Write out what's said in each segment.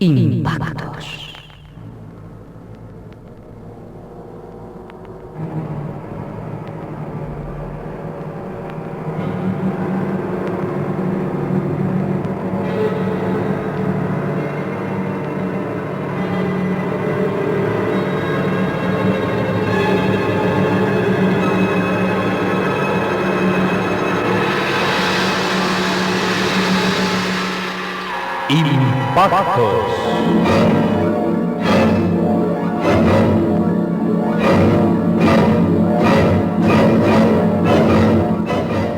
Impactos. Impactos.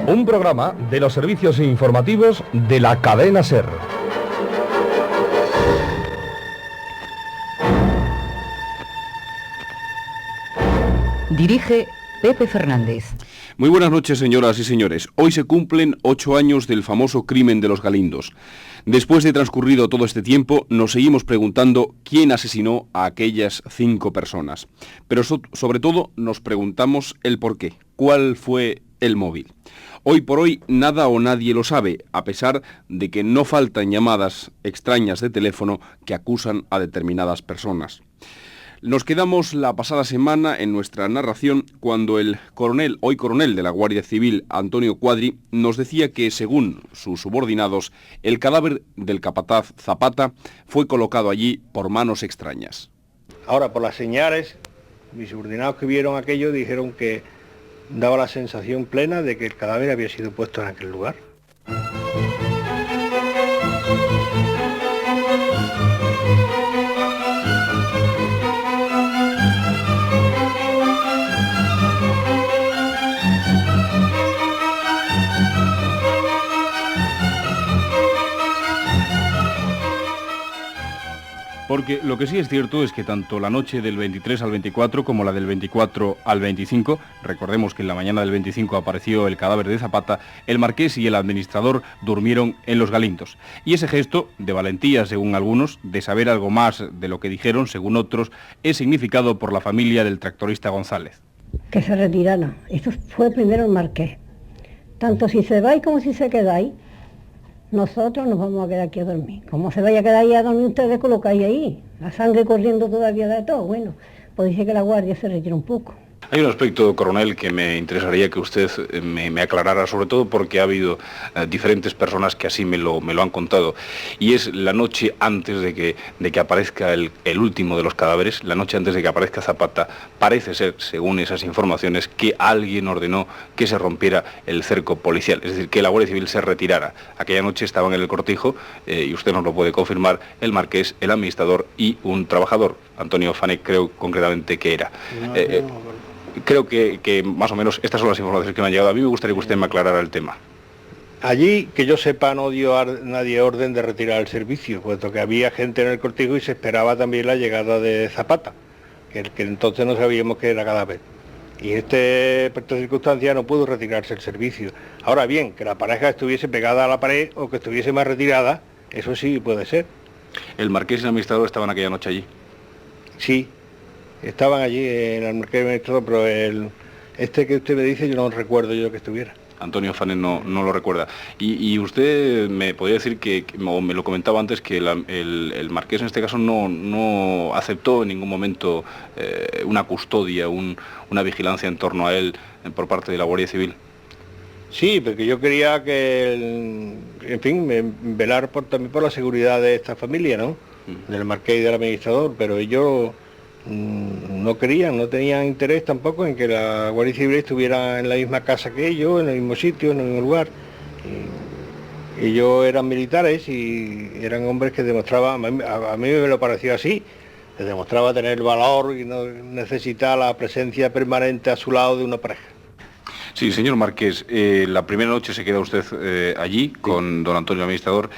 Un programa de los servicios informativos de la cadena SER. Dirige Pepe Fernández. Muy buenas noches, señoras y señores. Hoy se cumplen 8 años del famoso crimen de los Galindos. Después de transcurrido todo este tiempo, nos seguimos preguntando quién asesinó a aquellas 5 personas. Pero sobre todo nos preguntamos el por qué. ¿Cuál fue el móvil? Hoy por hoy nada o nadie lo sabe, a pesar de que no faltan llamadas extrañas de teléfono que acusan a determinadas personas. Nos quedamos la pasada semana en nuestra narración cuando el coronel, hoy coronel de la Guardia Civil, Antonio Cuadri, nos decía que, según sus subordinados, el cadáver del capataz Zapata fue colocado allí por manos extrañas. Ahora, por las señales, mis subordinados que vieron aquello dijeron que daba la sensación plena de que el cadáver había sido puesto en aquel lugar. Porque lo que sí es cierto es que tanto la noche del 23 al 24 como la del 24 al 25, recordemos que en la mañana del 25 apareció el cadáver de Zapata, el marqués y el administrador durmieron en los Galindos. Y ese gesto, de valentía según algunos, de saber algo más de lo que dijeron según otros, es significado por la familia del tractorista González. Que se retiraron. Esto fue primero el marqués. Tanto si se vais como si se quedáis, nosotros nos vamos a quedar aquí a dormir. ¿Cómo se vaya a quedar ahí a dormir ustedes colocáis ahí? La sangre corriendo todavía de todo. Bueno, pues dice que la guardia se retira un poco. Hay un aspecto, coronel, que me interesaría que usted me aclarara, sobre todo porque ha habido diferentes personas que así me lo han contado, y es la noche antes de que aparezca el último de los cadáveres, la noche antes de que aparezca Zapata, parece ser, según esas informaciones, que alguien ordenó que se rompiera el cerco policial, es decir, que la Guardia Civil se retirara. Aquella noche estaban en el cortijo, y usted nos lo puede confirmar, el marqués, el administrador y un trabajador, Antonio Fanec, creo concretamente que era. Creo que más o menos estas son las informaciones que me han llegado. A mí me gustaría que usted me aclarara el tema. Allí, que yo sepa, no dio nadie orden de retirar el servicio, puesto que había gente en el cortijo y se esperaba también la llegada de Zapata, que entonces no sabíamos que era cadáver. Y por esta circunstancia no pudo retirarse el servicio. Ahora bien, que la pareja estuviese pegada a la pared o que estuviese más retirada, eso sí puede ser. ¿El marqués y el administrador estaban aquella noche allí? Sí. Estaban allí en el marqués administrador, pero este que usted me dice yo no recuerdo yo que estuviera. Antonio Fanes no lo recuerda. Y usted me podría decir o me lo comentaba antes, que el marqués en este caso no aceptó en ningún momento una custodia, una vigilancia en torno a él por parte de la Guardia Civil. Sí, porque yo quería que, en fin, velar también por la seguridad de esta familia, ¿no? Del marqués y del administrador, pero ellos no querían, no tenían interés tampoco en que la Guardia Civil estuviera en la misma casa que ellos, en el mismo sitio, en el mismo lugar. Ellos eran militares y eran hombres que demostraban, a mí me lo pareció así, que demostraba tener valor y no necesitar la presencia permanente a su lado de una pareja. Sí, señor Marqués, la primera noche se queda usted allí con don Antonio Administrador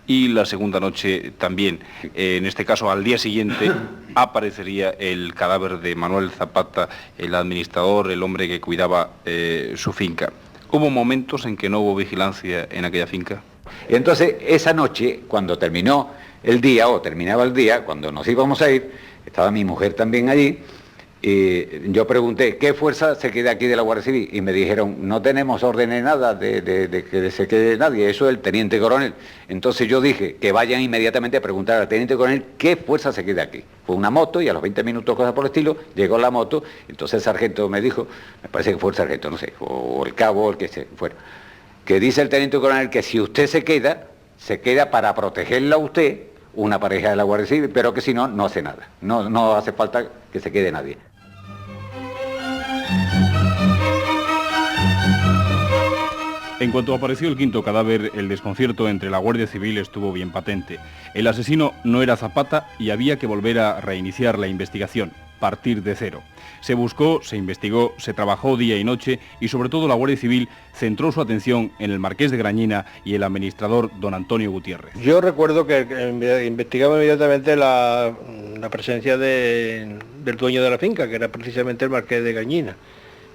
y la segunda noche también. En este caso, al día siguiente aparecería el cadáver de Manuel Zapata, el administrador, el hombre que cuidaba su finca. ¿Hubo momentos en que no hubo vigilancia en aquella finca? Entonces, esa noche, cuando terminó el día, o terminaba el día, cuando nos íbamos a ir, estaba mi mujer también allí, y yo pregunté, ¿qué fuerza se queda aquí de la Guardia Civil? Y me dijeron, no tenemos órdenes nada de que se quede nadie, eso es el teniente coronel. Entonces yo dije, que vayan inmediatamente a preguntar al teniente coronel qué fuerza se queda aquí. Fue una moto y a los 20 minutos, cosas por el estilo, llegó la moto, entonces el sargento me dijo, me parece que fue el sargento, no sé, o el cabo, o el que fuera, que dice el teniente coronel que si usted se queda para protegerla a usted, una pareja de la Guardia Civil, pero que si no, no hace nada, no hace falta que se quede nadie. En cuanto apareció el quinto cadáver, el desconcierto entre la Guardia Civil estuvo bien patente. El asesino no era Zapata y había que volver a reiniciar la investigación, partir de cero. Se buscó, se investigó, se trabajó día y noche y sobre todo la Guardia Civil centró su atención en el marqués de Grañina y el administrador don Antonio Gutiérrez. Yo recuerdo que investigaba inmediatamente la presencia del dueño de la finca, que era precisamente el marqués de Grañina,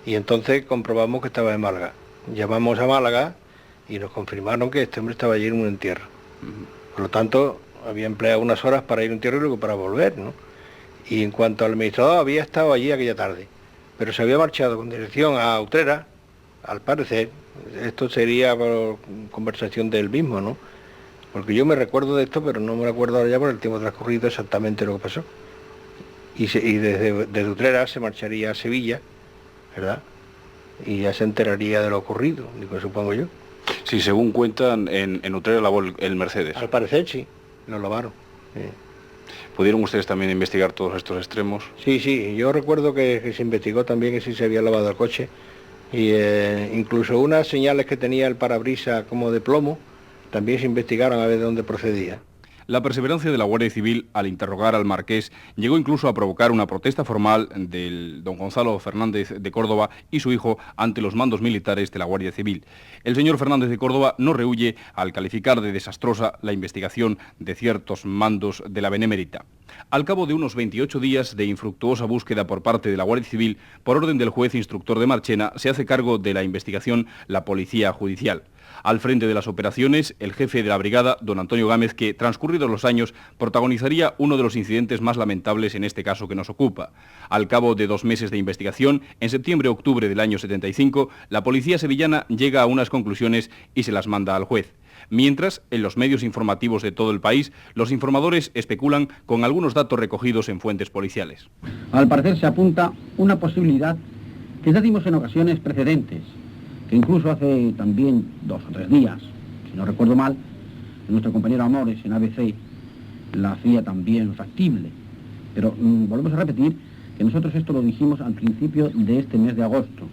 y entonces comprobamos que estaba en Málaga. Llamamos a Málaga y nos confirmaron que este hombre estaba allí en un entierro. Por lo tanto, había empleado unas horas para ir a un entierro y luego para volver, ¿no? Y en cuanto al administrador, había estado allí aquella tarde, pero se había marchado con dirección a Utrera, al parecer. Esto sería por conversación del mismo, ¿no? Porque yo me recuerdo de esto, pero no me acuerdo ahora ya por el tiempo transcurrido exactamente lo que pasó. Y desde Utrera se marcharía a Sevilla, ¿verdad? Y ya se enteraría de lo ocurrido, digo, supongo yo. Sí, según cuentan, en Utrera lavó el Mercedes. Al parecer sí, lo lavaron. Sí. ¿Pudieron ustedes también investigar todos estos extremos? Sí, yo recuerdo que se investigó también que sí se había lavado el coche, y incluso unas señales que tenía el parabrisas como de plomo, también se investigaron a ver de dónde procedía. La perseverancia de la Guardia Civil al interrogar al marqués llegó incluso a provocar una protesta formal del don Gonzalo Fernández de Córdoba y su hijo ante los mandos militares de la Guardia Civil. El señor Fernández de Córdoba no rehúye al calificar de desastrosa la investigación de ciertos mandos de la Benemérita. Al cabo de unos 28 días de infructuosa búsqueda por parte de la Guardia Civil, por orden del juez instructor de Marchena, se hace cargo de la investigación la Policía Judicial. Al frente de las operaciones, el jefe de la brigada, don Antonio Gámez, que, transcurridos los años, protagonizaría uno de los incidentes más lamentables en este caso que nos ocupa. Al cabo de 2 meses de investigación, en septiembre-octubre del año 75, la policía sevillana llega a unas conclusiones y se las manda al juez. Mientras, en los medios informativos de todo el país, los informadores especulan con algunos datos recogidos en fuentes policiales. Al parecer se apunta una posibilidad que ya dimos en ocasiones precedentes, que incluso hace también 2 o 3 días, si no recuerdo mal, nuestro compañero Amores en ABC la hacía también factible. Pero volvemos a repetir que nosotros esto lo dijimos al principio de este mes de agosto.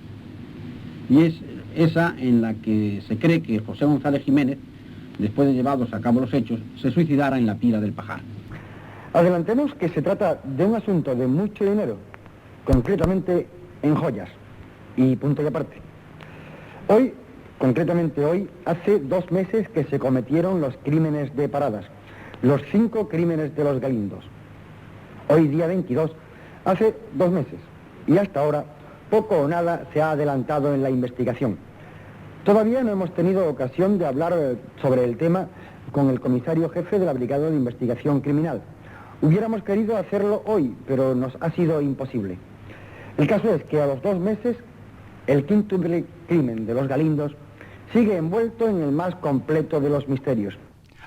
Y es esa en la que se cree que José González Jiménez, después de llevados a cabo los hechos, se suicidara en la pila del Pajar. Adelantemos que se trata de un asunto de mucho dinero, concretamente en joyas, y punto y aparte. Concretamente hoy, hace 2 meses que se cometieron los crímenes de Paradas, los 5 crímenes de los Galindos. Hoy, día 22, hace 2 meses, y hasta ahora poco o nada se ha adelantado en la investigación. Todavía no hemos tenido ocasión de hablar sobre el tema con el comisario jefe de la Brigada de Investigación Criminal. Hubiéramos querido hacerlo hoy, pero nos ha sido imposible. El caso es que a los 2 meses, el quinto crimen de los Galindos sigue envuelto en el más completo de los misterios.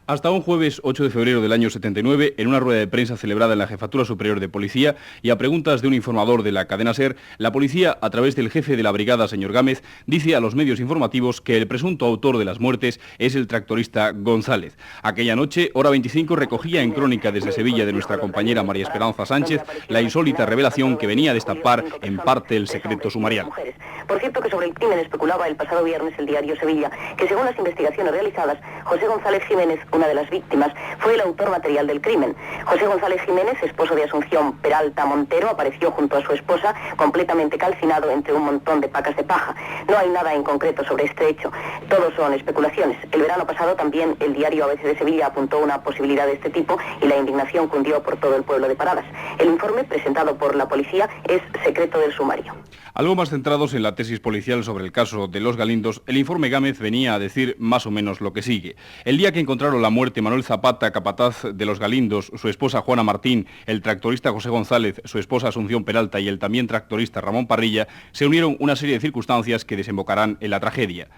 Hasta un jueves 8 de febrero del año 79, en una rueda de prensa celebrada en la Jefatura Superior de Policía y a preguntas de un informador de la cadena SER, la policía, a través del jefe de la brigada, señor Gámez, dice a los medios informativos que el presunto autor de las muertes es el tractorista González. Aquella noche, hora 25, recogía en crónica desde Sevilla de nuestra compañera María Esperanza Sánchez la insólita revelación que venía a destapar en parte el secreto sumarial. Por cierto que sobre el crimen especulaba el pasado viernes el diario Sevilla, que según las investigaciones realizadas, José González Jiménez, una de las víctimas, fue el autor material del crimen. José González Jiménez, esposo de Asunción Peralta Montero, apareció junto a su esposa completamente calcinado entre un montón de pacas de paja. No hay nada en concreto sobre este hecho. Todos son especulaciones. El verano pasado también el diario ABC de Sevilla apuntó una posibilidad de este tipo y la indignación cundió por todo el pueblo de Paradas. El informe presentado por la policía es secreto del sumario. Algo más centrados en la tesis policial sobre el caso de los Galindos, el informe Gámez venía a decir más o menos lo que sigue. El día que encontraron la muerte Manuel Zapata, capataz de los Galindos, su esposa Juana Martín, el tractorista José González, su esposa Asunción Peralta y el también tractorista Ramón Parrilla, se unieron una serie de circunstancias que desembocarán en la tragedia.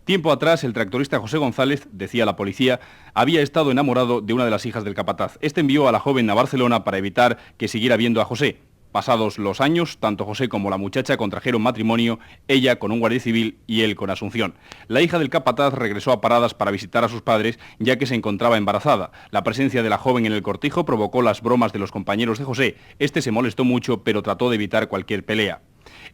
Tiempo atrás, el tractorista José González, decía la policía, había estado enamorado de una de las hijas del capataz. Este envió a la joven a Barcelona para evitar que siguiera viendo a José. Pasados los años, tanto José como la muchacha contrajeron matrimonio, ella con un guardia civil y él con Asunción. La hija del capataz regresó a Paradas para visitar a sus padres, ya que se encontraba embarazada. La presencia de la joven en el cortijo provocó las bromas de los compañeros de José. Este se molestó mucho, pero trató de evitar cualquier pelea.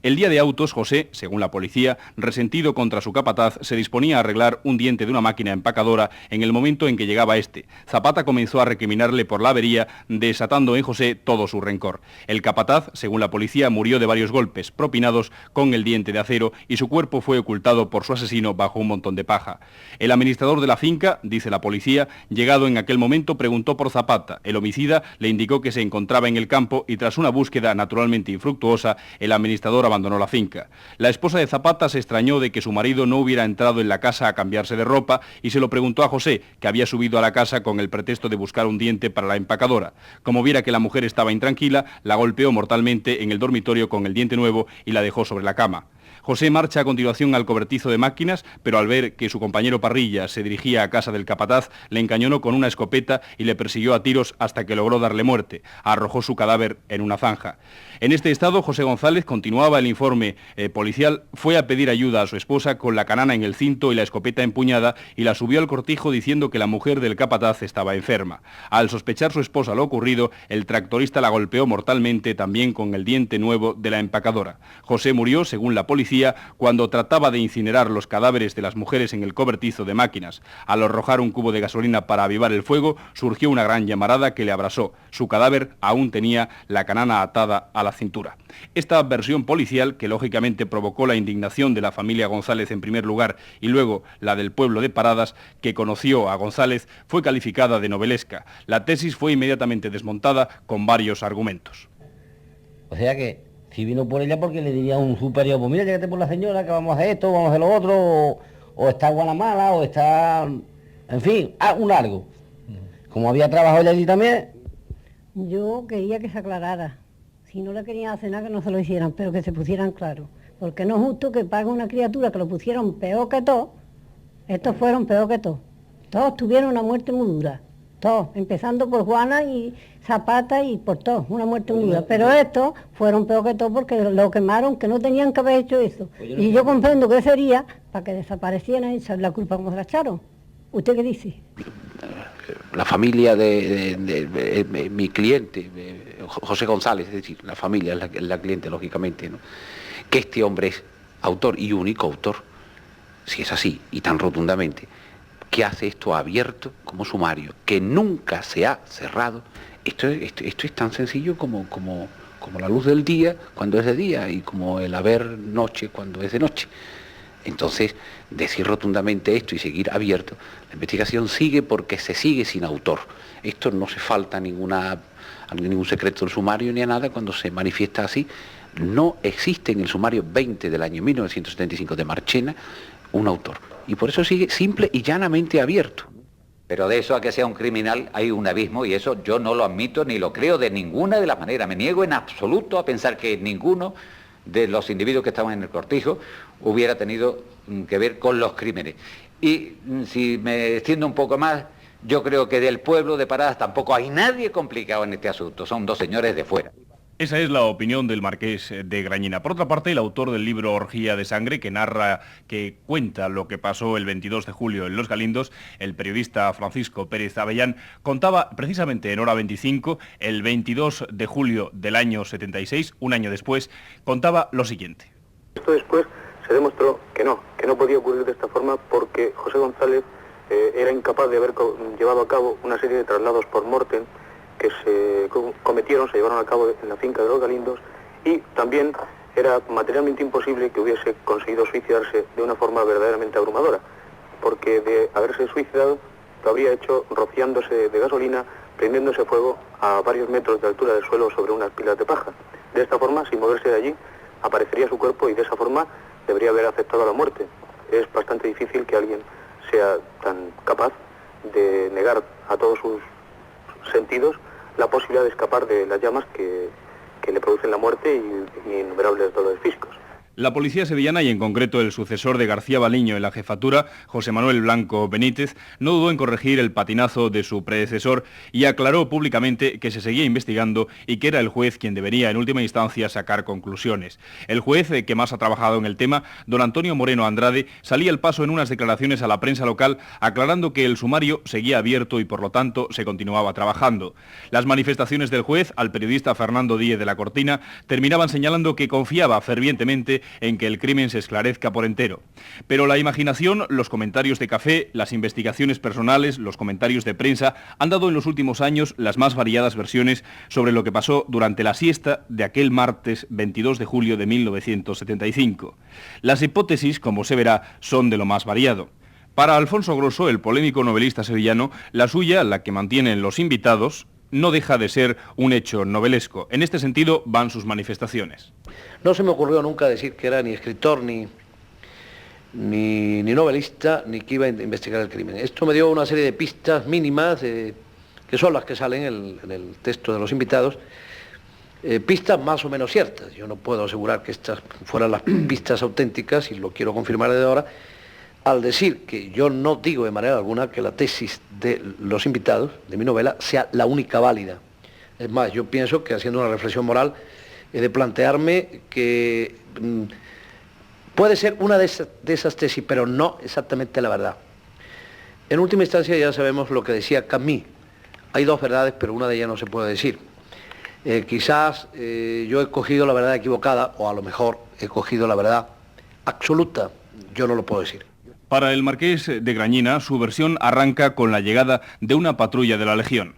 El día de autos, José, según la policía, resentido contra su capataz, se disponía a arreglar un diente de una máquina empacadora en el momento en que llegaba este. Zapata comenzó a recriminarle por la avería, desatando en José todo su rencor. El capataz, según la policía, murió de varios golpes, propinados con el diente de acero, y su cuerpo fue ocultado por su asesino bajo un montón de paja. El administrador de la finca, dice la policía, llegado en aquel momento, preguntó por Zapata. El homicida le indicó que se encontraba en el campo y tras una búsqueda naturalmente infructuosa, el administrador abandonó la finca. La esposa de Zapata se extrañó de que su marido no hubiera entrado en la casa a cambiarse de ropa y se lo preguntó a José, que había subido a la casa con el pretexto de buscar un diente para la empacadora. Como viera que la mujer estaba intranquila, la golpeó mortalmente en el dormitorio con el diente nuevo y la dejó sobre la cama. José marcha a continuación al cobertizo de máquinas, pero al ver que su compañero Parrilla se dirigía a casa del capataz, le encañonó con una escopeta y le persiguió a tiros hasta que logró darle muerte. Arrojó su cadáver en una zanja. En este estado, José González, continuaba el informe policial, fue a pedir ayuda a su esposa con la canana en el cinto y la escopeta empuñada y la subió al cortijo diciendo que la mujer del capataz estaba enferma. Al sospechar su esposa lo ocurrido, el tractorista la golpeó mortalmente también con el diente nuevo de la empacadora. José murió, según la policía, cuando trataba de incinerar los cadáveres de las mujeres en el cobertizo de máquinas. Al arrojar un cubo de gasolina para avivar el fuego, surgió una gran llamarada que le abrasó. Su cadáver aún tenía la canana atada a la cintura. Esta versión policial, que lógicamente provocó la indignación de la familia González en primer lugar y luego la del pueblo de Paradas, que conoció a González, fue calificada de novelesca. La tesis fue inmediatamente desmontada con varios argumentos. O sea que si vino por ella porque le diría a un superior, pues mira, llégate por la señora, que vamos a hacer esto, vamos a hacer lo otro, o está Guanamala, o está, en fin, un algo. Como había trabajado ella allí también. Yo quería que se aclarara. Si no le querían hacer nada, que no se lo hicieran, pero que se pusieran claro. Porque no es justo que pague una criatura que lo pusieron peor que todo. Estos fueron peor que todo. Todos tuvieron una muerte muy dura. Todos, empezando por Juana y Zapata y por todos, una muerte muy dura. Pero estos fueron peor que todo porque lo quemaron, que no tenían que haber hecho eso. Y yo comprendo que sería para que desaparecieran y echar la culpa como se la echaron. ¿Usted qué dice? La familia de mi cliente, José González, es decir, la familia es la cliente, lógicamente, ¿no? Que este hombre es autor y único autor, si es así, y tan rotundamente, que hace esto abierto como sumario, que nunca se ha cerrado. Esto es tan sencillo como la luz del día cuando es de día y como el haber noche cuando es de noche. Entonces, decir rotundamente esto y seguir abierto, la investigación sigue porque se sigue sin autor. Esto no se falta ningún secreto del sumario ni a nada cuando se manifiesta así. No existe en el sumario 20 del año 1975 de Marchena un autor. Y por eso sigue simple y llanamente abierto. Pero de eso a que sea un criminal hay un abismo y eso yo no lo admito ni lo creo de ninguna de las maneras. Me niego en absoluto a pensar que ninguno de los individuos que estaban en el cortijo hubiera tenido que ver con los crímenes. Y si me extiendo un poco más, yo creo que del pueblo de Paradas tampoco hay nadie complicado en este asunto, son dos señores de fuera. Esa es la opinión del marqués de Grañina. Por otra parte, el autor del libro Orgía de Sangre, que cuenta lo que pasó el 22 de julio en Los Galindos, el periodista Francisco Pérez Avellán, contaba precisamente en Hora 25, el 22 de julio del año 76, un año después, contaba lo siguiente. Esto después se demostró que no podía ocurrir de esta forma porque José González era incapaz de haber llevado a cabo una serie de traslados por mortem que se llevaron a cabo en la finca de Los Galindos, y también era materialmente imposible que hubiese conseguido suicidarse de una forma verdaderamente abrumadora, porque de haberse suicidado lo habría hecho rociándose de gasolina, prendiéndose fuego a varios metros de altura del suelo sobre unas pilas de paja. De esta forma, sin moverse de allí, aparecería su cuerpo y de esa forma debería haber aceptado la muerte. Es bastante difícil que alguien sea tan capaz de negar a todos sus sentidos la posibilidad de escapar de las llamas que le producen la muerte y innumerables dolores físicos. La policía sevillana, y en concreto el sucesor de García Baliño en la jefatura, José Manuel Blanco Benítez, no dudó en corregir el patinazo de su predecesor y aclaró públicamente que se seguía investigando y que era el juez quien debería en última instancia sacar conclusiones. El juez que más ha trabajado en el tema, don Antonio Moreno Andrade, salía al paso en unas declaraciones a la prensa local aclarando que el sumario seguía abierto y por lo tanto se continuaba trabajando. Las manifestaciones del juez al periodista Fernando Díez de la Cortina terminaban señalando que confiaba fervientemente en que el crimen se esclarezca por entero. Pero la imaginación, los comentarios de café, las investigaciones personales, los comentarios de prensa han dado en los últimos años las más variadas versiones sobre lo que pasó durante la siesta de aquel martes 22 de julio de 1975. Las hipótesis, como se verá, son de lo más variado. Para Alfonso Grosso, el polémico novelista sevillano, la suya, la que mantienen los invitados, no deja de ser un hecho novelesco. En este sentido van sus manifestaciones. No se me ocurrió nunca decir que era ni escritor, ni novelista, ni que iba a investigar el crimen. Esto me dio una serie de pistas mínimas, que son las que salen en el texto de los invitados, pistas más o menos ciertas. Yo no puedo asegurar que estas fueran las pistas auténticas, y lo quiero confirmar desde ahora, al decir que yo no digo de manera alguna que la tesis de los invitados, de mi novela, sea la única válida. Es más, yo pienso que haciendo una reflexión moral he de plantearme que puede ser una de esas tesis, pero no exactamente la verdad. En última instancia ya sabemos lo que decía Camus. Hay dos verdades, pero una de ellas no se puede decir. Quizás yo he cogido la verdad equivocada, o a lo mejor he cogido la verdad absoluta. Yo no lo puedo decir. Para el marqués de Grañina, su versión arranca con la llegada de una patrulla de la Legión.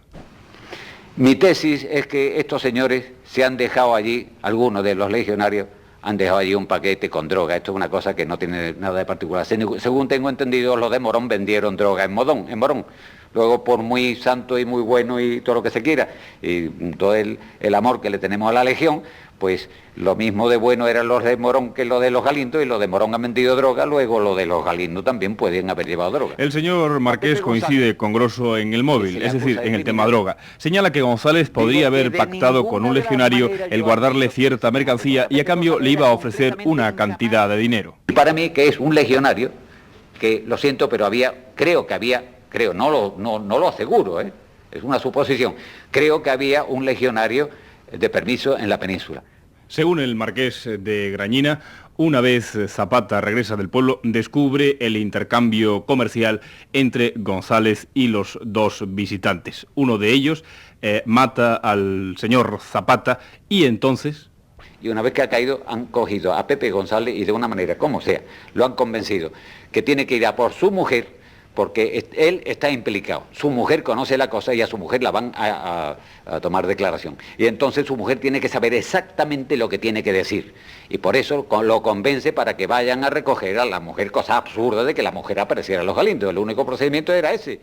Mi tesis es que estos señores se han dejado allí, algunos de los legionarios, han dejado allí un paquete con droga. Esto es una cosa que no tiene nada de particular. Según tengo entendido, los de Morón vendieron droga en Morón. Luego, por muy santo y muy bueno y todo lo que se quiera, y todo el amor que le tenemos a la Legión, pues lo mismo de bueno eran los de Morón que los de Los Galindos, y los de Morón han vendido droga, luego los de Los Galindos también pueden haber llevado droga. El señor marqués coincide con Grosso en el móvil, es decir, en el tema droga. Señala que González podría haber pactado con un legionario el guardarle cierta mercancía y a cambio le iba a ofrecer una cantidad de dinero. Para mí, que es un legionario, que lo siento, pero no lo aseguro, es una suposición, creo que había un legionario de permiso en la península. Según el marqués de Grañina, una vez Zapata regresa del pueblo, descubre el intercambio comercial entre González y los dos visitantes. Uno de ellos mata al señor Zapata y entonces... Y una vez que ha caído, han cogido a Pepe González y de una manera, como sea, lo han convencido que tiene que ir a por su mujer, porque él está implicado. Su mujer conoce la cosa y a su mujer la van a tomar declaración. Y entonces su mujer tiene que saber exactamente lo que tiene que decir. Y por eso lo convence para que vayan a recoger a la mujer, cosa absurda de que la mujer apareciera en Los Galindos. El único procedimiento era ese.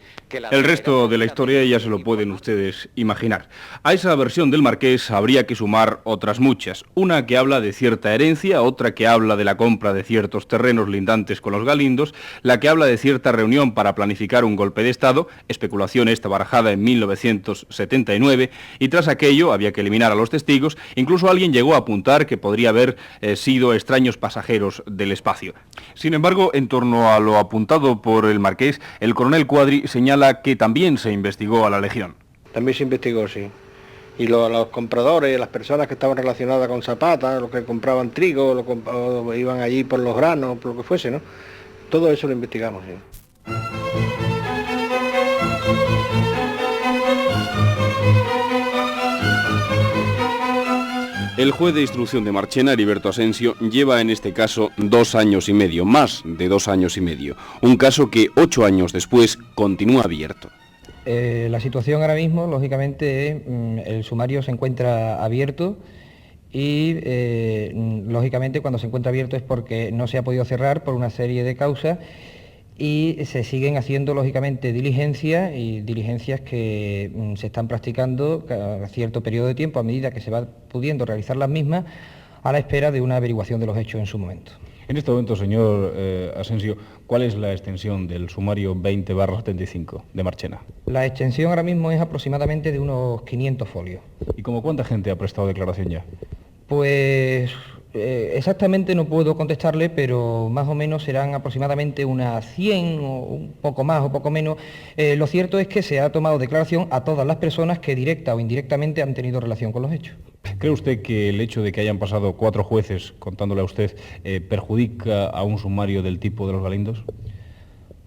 El resto de la historia ya se lo pueden ustedes imaginar. A esa versión del marqués habría que sumar otras muchas. Una que habla de cierta herencia, otra que habla de la compra de ciertos terrenos lindantes con Los Galindos, la que habla de cierta reunión para planificar un golpe de Estado, especulación esta barajada en 1979, y tras aquello había que eliminar a los testigos. Incluso alguien llegó a apuntar que podría haber sido extraños pasajeros del espacio. Sin embargo, en torno a lo apuntado por el marqués, el coronel Cuadri señala que también se investigó a la Legión. También se investigó, sí. Y los compradores, las personas que estaban relacionadas con Zapata, los que compraban trigo, o iban allí por los granos, por lo que fuese, ¿no? Todo eso lo investigamos, sí. El juez de instrucción de Marchena, Heriberto Asensio, lleva en este caso 2 años y medio, más de 2 años y medio. Un caso que 8 años después continúa abierto. La situación ahora mismo, lógicamente, el sumario se encuentra abierto y, lógicamente, cuando se encuentra abierto es porque no se ha podido cerrar por una serie de causas y se siguen haciendo, lógicamente, diligencias que se están practicando a cierto periodo de tiempo a medida que se va pudiendo realizar las mismas a la espera de una averiguación de los hechos en su momento. En este momento, señor Asensio, ¿cuál es la extensión del sumario 20/75 de Marchena? La extensión ahora mismo es aproximadamente de unos 500 folios. ¿Y como cuánta gente ha prestado declaración ya? Pues exactamente no puedo contestarle, pero más o menos serán aproximadamente unas 100 o un poco más o poco menos. Lo cierto es que se ha tomado declaración a todas las personas que directa o indirectamente han tenido relación con los hechos. ¿Cree usted que el hecho de que hayan pasado 4 jueces, contándole a usted, perjudica a un sumario del tipo de los Galindos?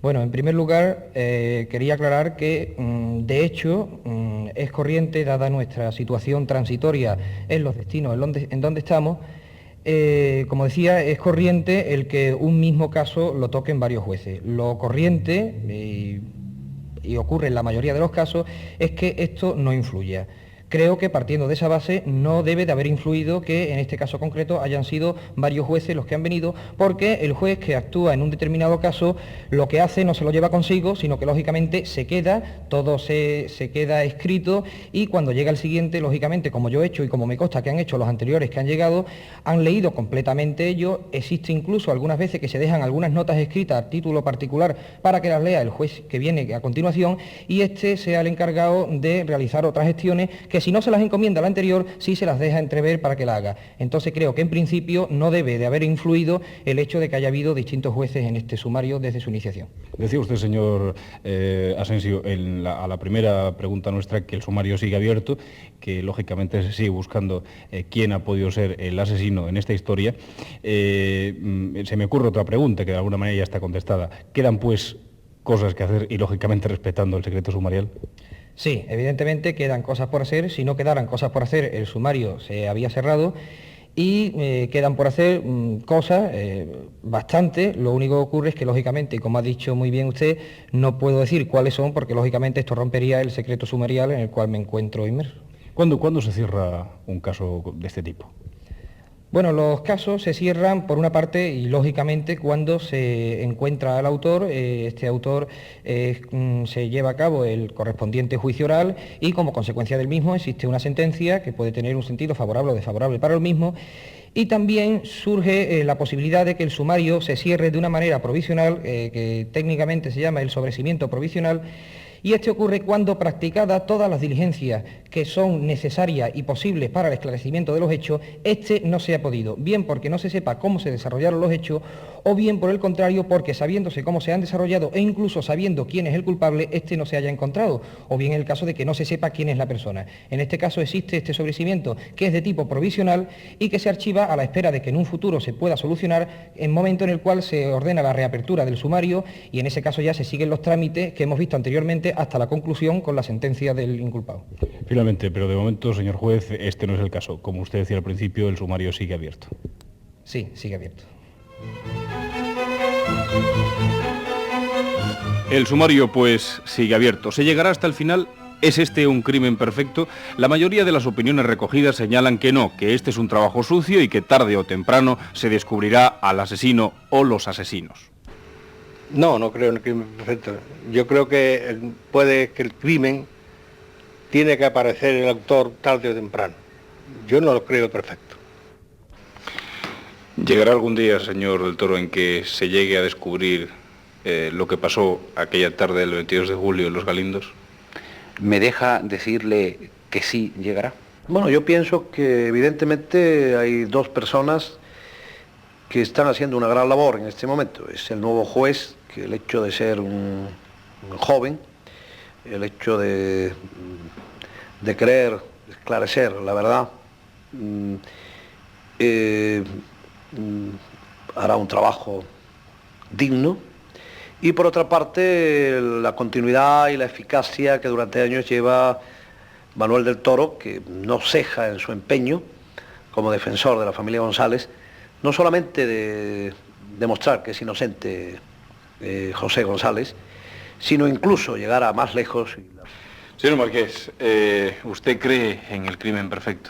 Bueno, en primer lugar, quería aclarar que, de hecho, es corriente, dada nuestra situación transitoria en los destinos en donde estamos, como decía, es corriente el que un mismo caso lo toquen varios jueces. Lo corriente, y ocurre en la mayoría de los casos, es que esto no influya. Creo que partiendo de esa base no debe de haber influido que en este caso concreto hayan sido varios jueces los que han venido, porque el juez que actúa en un determinado caso lo que hace no se lo lleva consigo, sino que lógicamente se queda, todo se queda escrito y cuando llega el siguiente, lógicamente, como yo he hecho y como me consta que han hecho los anteriores que han llegado, han leído completamente ello. Existe incluso algunas veces que se dejan algunas notas escritas a título particular para que las lea el juez que viene a continuación y este sea el encargado de realizar otras gestiones que si no se las encomienda al anterior, sí se las deja entrever para que la haga. Entonces creo que en principio no debe de haber influido el hecho de que haya habido distintos jueces en este sumario desde su iniciación. Decía usted, señor Asensio, a la primera pregunta nuestra, que el sumario sigue abierto, que lógicamente se sigue buscando quién ha podido ser el asesino en esta historia. Se me ocurre otra pregunta que de alguna manera ya está contestada. ¿Quedan pues cosas que hacer y lógicamente respetando el secreto sumarial? Sí, evidentemente quedan cosas por hacer. Si no quedaran cosas por hacer, el sumario se había cerrado y quedan por hacer cosas bastante. Lo único que ocurre es que, lógicamente, y como ha dicho muy bien usted, no puedo decir cuáles son porque, lógicamente, esto rompería el secreto sumarial en el cual me encuentro inmerso. ¿Cuándo se cierra un caso de este tipo? Bueno, los casos se cierran por una parte y lógicamente cuando se encuentra al autor, este autor se lleva a cabo el correspondiente juicio oral y como consecuencia del mismo existe una sentencia que puede tener un sentido favorable o desfavorable para el mismo y también surge la posibilidad de que el sumario se cierre de una manera provisional, que técnicamente se llama el sobreseimiento provisional. Y este ocurre cuando, practicadas todas las diligencias que son necesarias y posibles para el esclarecimiento de los hechos, este no se ha podido, bien porque no se sepa cómo se desarrollaron los hechos, o bien por el contrario, porque sabiéndose cómo se han desarrollado e incluso sabiendo quién es el culpable, este no se haya encontrado, o bien en el caso de que no se sepa quién es la persona. En este caso existe este sobreseimiento que es de tipo provisional y que se archiva a la espera de que en un futuro se pueda solucionar en momento en el cual se ordena la reapertura del sumario y en ese caso ya se siguen los trámites que hemos visto anteriormente hasta la conclusión con la sentencia del inculpado. Finalmente, pero de momento, señor juez, este no es el caso. Como usted decía al principio, el sumario sigue abierto. Sí, sigue abierto. El sumario, pues, sigue abierto. ¿Se llegará hasta el final? ¿Es este un crimen perfecto? La mayoría de las opiniones recogidas señalan que no, que este es un trabajo sucio y que tarde o temprano se descubrirá al asesino o los asesinos. No creo en el crimen perfecto. Yo creo que puede que el crimen tiene que aparecer el autor tarde o temprano. Yo no lo creo perfecto. ¿Llegará algún día, señor del Toro, en que se llegue a descubrir lo que pasó aquella tarde del 22 de julio en Los Galindos? ¿Me deja decirle que sí llegará? Bueno, yo pienso que evidentemente hay dos personas que están haciendo una gran labor en este momento. Es el nuevo juez, que el hecho de ser un joven, el hecho de querer esclarecer la verdad, hará un trabajo digno, y por otra parte la continuidad y la eficacia que durante años lleva Manuel del Toro, que no ceja en su empeño como defensor de la familia González, no solamente de demostrar que es inocente José González, sino incluso llegar a más lejos. Señor Marqués, ¿usted cree en el crimen perfecto?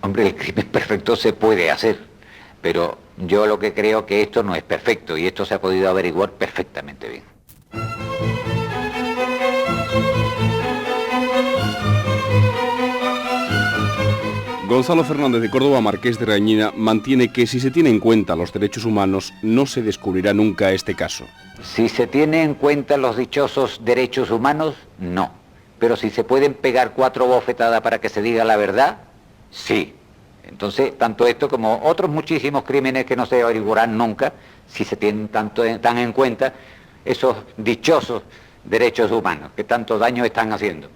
Hombre, el crimen perfecto se puede hacer, pero yo lo que creo que esto no es perfecto y esto se ha podido averiguar perfectamente bien. Gonzalo Fernández de Córdoba, marqués de Regañina, mantiene que si se tiene en cuenta los derechos humanos, no se descubrirá nunca este caso. Si se tiene en cuenta los dichosos derechos humanos, no. Pero si se pueden pegar 4 bofetadas para que se diga la verdad, sí. Entonces, tanto esto como otros muchísimos crímenes que no se averiguarán nunca, si se tienen tan en cuenta esos dichosos derechos humanos que tanto daño están haciendo.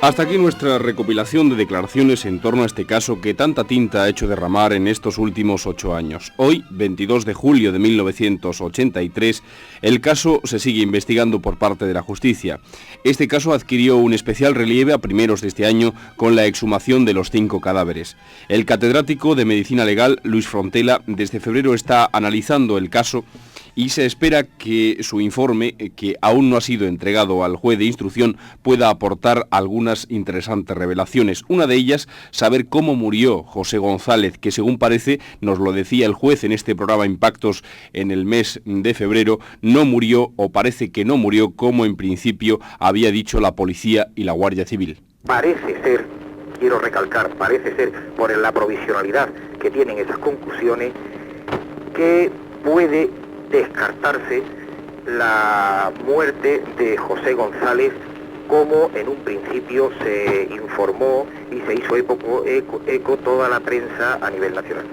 Hasta aquí nuestra recopilación de declaraciones en torno a este caso que tanta tinta ha hecho derramar en estos últimos 8 años. Hoy, 22 de julio de 1983, el caso se sigue investigando por parte de la justicia. Este caso adquirió un especial relieve a primeros de este año con la exhumación de los 5 cadáveres. El catedrático de Medicina Legal, Luis Frontela, desde febrero está analizando el caso y se espera que su informe, que aún no ha sido entregado al juez de instrucción, pueda aportar algunas interesantes revelaciones. Una de ellas, saber cómo murió José González, que según parece, nos lo decía el juez en este programa Impactos en el mes de febrero, no murió o parece que no murió como en principio había dicho la policía y la Guardia Civil. Parece ser, quiero recalcar, parece ser por la provisionalidad que tienen esas conclusiones, que puede descartarse la muerte de José González como en un principio se informó y se hizo eco toda la prensa a nivel nacional.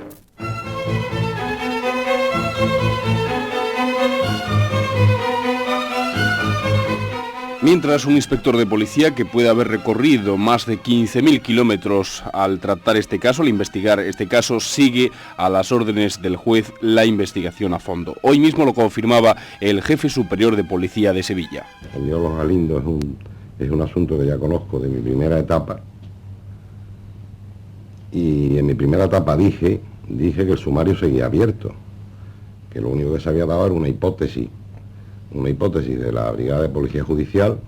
Mientras, un inspector de policía que puede haber recorrido más de 15.000 kilómetros al tratar este caso, al investigar este caso, sigue a las órdenes del juez la investigación a fondo. Hoy mismo lo confirmaba el jefe superior de policía de Sevilla. El lío de Los Galindos es un asunto que ya conozco de mi primera etapa. Y en mi primera etapa dije que el sumario seguía abierto, que lo único que se había dado era una hipótesis de la Brigada de Policía Judicial,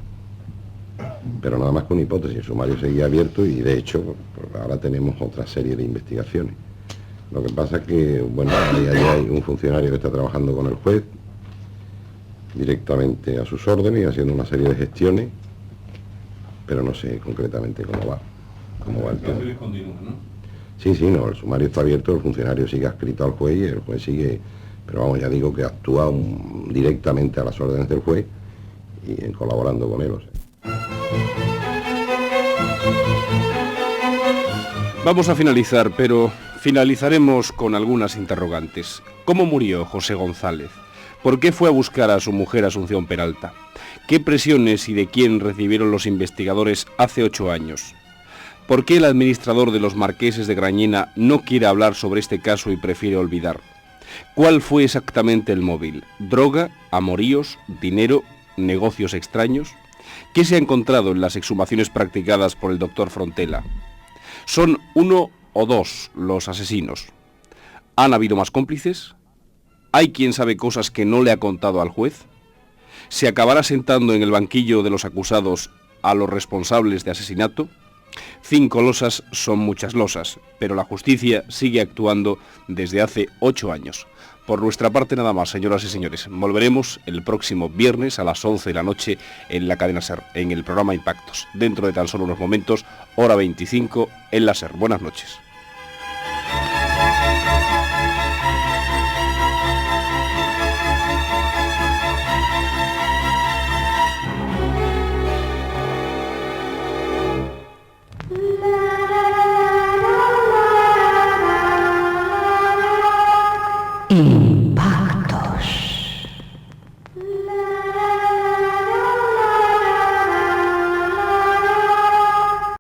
pero nada más que una hipótesis. El sumario seguía abierto y de hecho pues ahora tenemos otra serie de investigaciones. Lo que pasa es que, bueno, ahí hay un funcionario que está trabajando con el juez directamente a sus órdenes y haciendo una serie de gestiones, pero no sé concretamente cómo va el tema. Sí, no, el sumario está abierto, el funcionario sigue adscrito al juez y el juez sigue. Pero vamos, ya digo que actúa directamente a las órdenes del juez y colaborando con él. O sea. Vamos a finalizar, pero finalizaremos con algunas interrogantes. ¿Cómo murió José González? ¿Por qué fue a buscar a su mujer Asunción Peralta? ¿Qué presiones y de quién recibieron los investigadores hace 8 años? ¿Por qué el administrador de los Marqueses de Grañina no quiere hablar sobre este caso y prefiere olvidar? ¿Cuál fue exactamente el móvil? ¿Droga, amoríos, dinero, negocios extraños? ¿Qué se ha encontrado en las exhumaciones practicadas por el doctor Frontela? ¿Son 1 o 2 los asesinos? ¿Han habido más cómplices? ¿Hay quien sabe cosas que no le ha contado al juez? ¿Se acabará sentando en el banquillo de los acusados a los responsables de asesinato? 5 losas son muchas losas, pero la justicia sigue actuando desde hace 8 años. Por nuestra parte nada más, señoras y señores. Volveremos el próximo viernes a las 11 de la noche en la cadena SER, en el programa Impactos. Dentro de tan solo unos momentos, hora 25 en la SER. Buenas noches.